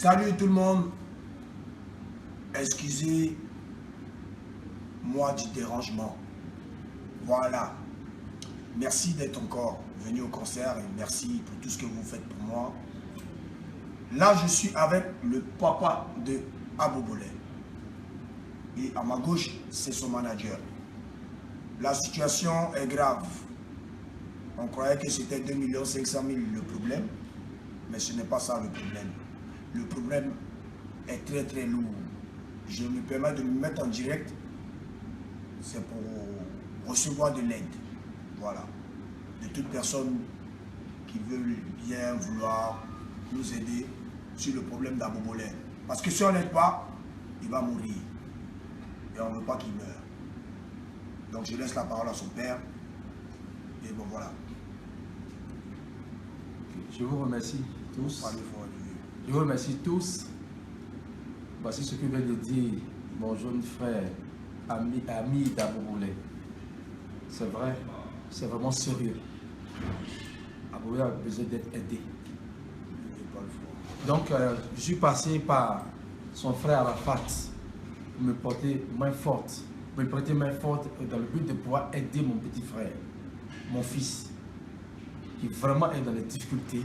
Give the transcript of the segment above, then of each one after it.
Salut tout le monde, excusez-moi du dérangement. Voilà, merci d'être encore venu au concert et merci pour tout ce que vous faites pour moi. Là, je suis avec le papa de Abobolé. Et à ma gauche, c'est son manager. La situation est grave. On croyait que c'était 2 500 000 le problème, mais ce n'est pas ça le problème. Le problème est très très lourd. Je me permets de me mettre en direct, c'est pour recevoir de l'aide. Voilà. De toute personne qui veut bien vouloir nous aider sur le problème d'Abobolé. Parce que si on n'aide pas, il va mourir. Et on ne veut pas qu'il meure. Donc je laisse la parole à son père. Et bon voilà. Je vous remercie tous. Parlez fort, Olivier. Je vous remercie tous. Voici ce que vient de dire mon jeune frère, ami d'Abobolé. C'est vrai, c'est vraiment sérieux. Abobolé a besoin d'être aidé. Donc, je suis passé par son frère Arafat pour me porter main forte. Pour me prêter main forte dans le but de pouvoir aider mon petit frère, mon fils, qui vraiment est dans les difficultés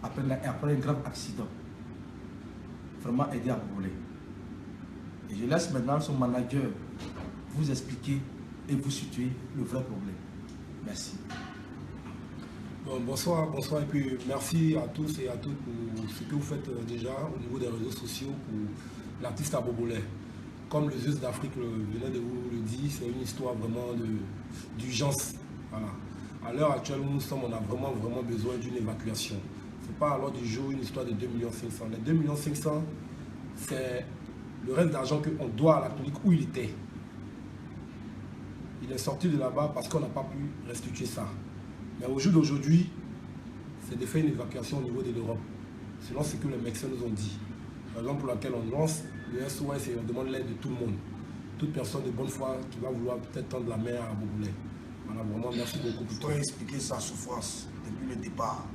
après un grave accident. Vraiment aider à Abobolé. Et je laisse maintenant son manager vous expliquer et vous situer le vrai problème. Merci. Bon, bonsoir et puis merci à tous et à toutes pour ce que vous faites déjà au niveau des réseaux sociaux pour l'artiste Abobolé. Comme le Zeus d'Afrique venait de vous le dire, c'est une histoire vraiment d'urgence. Voilà. À l'heure actuelle où nous sommes, on a vraiment besoin d'une évacuation. Ce n'est pas à l'ordre du jour une histoire de 2 500 000. Les 2 500 000, c'est le reste d'argent qu'on doit à la clinique où il était. Il est sorti de là-bas parce qu'on n'a pas pu restituer ça. Mais au jour d'aujourd'hui, c'est de faire une évacuation au niveau de l'Europe, selon ce que les médecins nous ont dit. Raison pour laquelle on lance le SOS et on demande l'aide de tout le monde. Toute personne de bonne foi qui va vouloir peut-être tendre la main à Abobolé. Voilà, vraiment, merci beaucoup. Vous pouvez expliquer sa souffrance depuis le départ.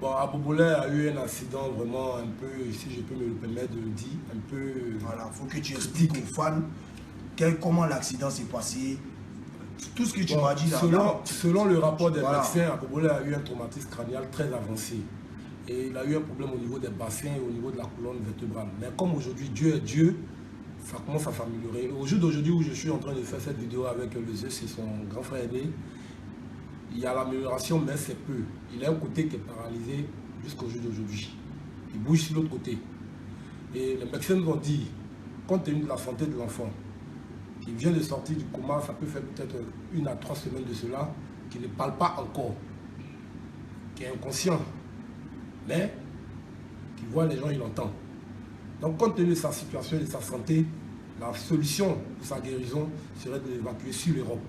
Bon, Abobolé a eu un accident vraiment un peu, si je peux me le permettre de le dire, un peu... Voilà, il faut que tu expliques aux fans comment l'accident s'est passé. Tout ce que tu m'as dit là. Selon le rapport des médecins, Abobolé a eu un traumatisme crânial très avancé. Et il a eu un problème au niveau des bassins et au niveau de la colonne vertébrale. Mais comme aujourd'hui, Dieu est Dieu, ça commence à s'améliorer. Au jour d'aujourd'hui où je suis en train de faire cette vidéo avec le Zeus et son grand frère aîné, il y a l'amélioration, mais c'est peu. Il a un côté qui est paralysé jusqu'au jour d'aujourd'hui. Il bouge sur l'autre côté. Et les médecins nous ont dit, compte tenu de la santé de l'enfant, il vient de sortir du coma, ça peut faire peut-être 1 à 3 semaines de cela, qu'il ne parle pas encore, qui est inconscient, mais qui voit les gens, il entend. Donc compte tenu de sa situation et de sa santé, la solution pour sa guérison serait de l'évacuer sur l'Europe.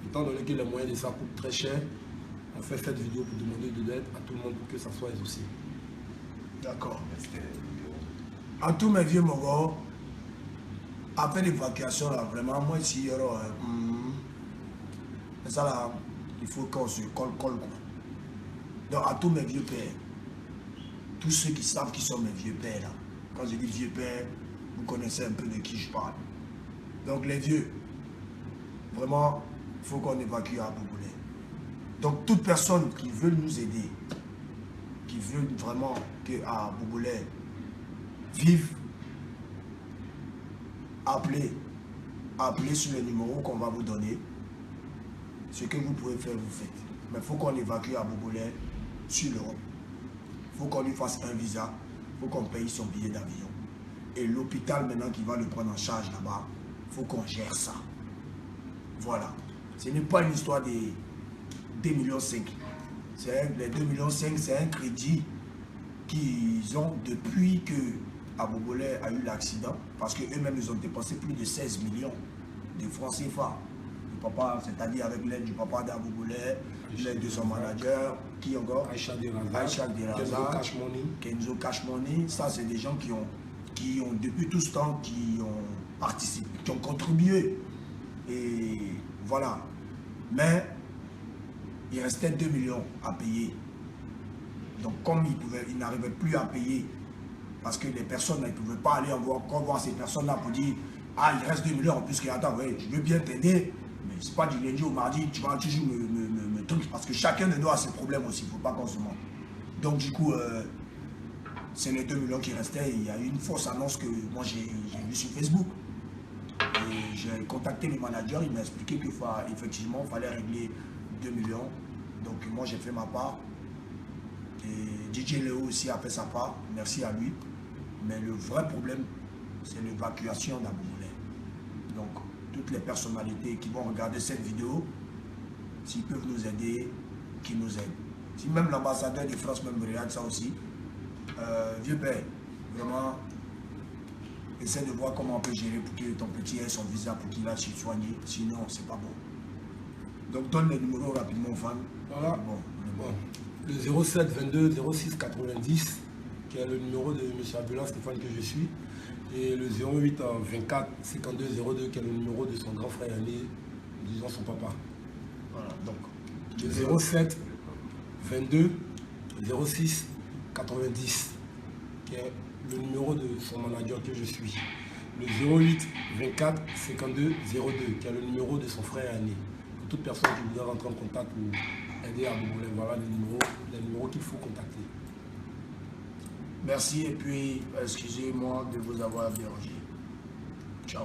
Étant donné que les moyens de ça coûtent très cher, on fait cette vidéo pour demander de l'aide à tout le monde pour que ça soit exaucé. D'accord. À tous mes vieux mogos, après l'évacuation, là, vraiment, moi, ici, il y aura... ça, là, il faut qu'on se colle, quoi. Donc, à tous mes vieux pères, tous ceux qui savent qui sont mes vieux pères, là, quand je dis vieux pères, vous connaissez un peu de qui je parle. Donc, les vieux, vraiment, il faut qu'on évacue à Abobolé. Donc, toute personne qui veut nous aider, qui veut vraiment que Abobolé vive, appelez sur le numéro qu'on va vous donner. Ce que vous pouvez faire, vous faites. Mais il faut qu'on évacue Abobolé sur l'Europe. Il faut qu'on lui fasse un visa. Il faut qu'on paye son billet d'avion. Et l'hôpital maintenant qui va le prendre en charge là-bas, il faut qu'on gère ça. Voilà. Ce n'est pas une histoire des 2,5 millions. Les 2,5 millions, c'est un crédit qu'ils ont depuis que Abobolé a eu l'accident, parce qu'eux-mêmes, ils ont dépensé plus de 16 millions de francs CFA. Le papa, c'est-à-dire avec l'aide du papa d'Abobolé, l'aide de son manager, qui encore Aïcha Deraza, Kenzo Cash Money. Ça, c'est des gens qui ont depuis tout ce temps, qui ont participé, qui ont contribué. Et voilà. Mais il restait 2 millions à payer. Donc, comme ils n'arrivaient plus à payer, Parce que les personnes ne pouvaient pas aller voir ces personnes-là pour dire ah, il reste 2 millions en plus que attends, ouais, je veux bien t'aider, mais c'est pas du lundi au mardi, tu vas toujours me truc. Parce que chacun de nous a ses problèmes aussi, il ne faut pas qu'on se mente. Donc du coup, c'est les 2 millions qui restaient. Il y a eu une fausse annonce que moi j'ai vue sur Facebook. Et j'ai contacté le manager, il m'a expliqué qu'effectivement il fallait régler 2 millions. Donc moi j'ai fait ma part. Et DJ Léo aussi a fait sa part, merci à lui. Mais le vrai problème, c'est l'évacuation d'Aboumoulay. Donc toutes les personnalités qui vont regarder cette vidéo, s'ils peuvent nous aider, qu'ils nous aident. Si même l'ambassadeur de France même regarde ça aussi, vieux père, vraiment, essaie de voir comment on peut gérer pour que ton petit ait son visa pour qu'il aille se soigner. Sinon, c'est pas bon. Donc donne les numéros rapidement aux fans. Voilà. Bon. Le 07 22 06 90, qui est le numéro de M. Abdullah Stéphane que je suis. Et le 08 24 52 02, qui est le numéro de son grand frère aîné, disons son papa. Voilà, donc. Le 07 22 06 90, qui est le numéro de son manager que je suis. Le 08 24 52 02, qui est le numéro de son frère aîné. Pour toute personne qui voudrait rentrer en contact ou aider à Aboumoulay, voilà les numéros qu'il faut contacter. Merci et puis excusez-moi de vous avoir dérangé. Ciao.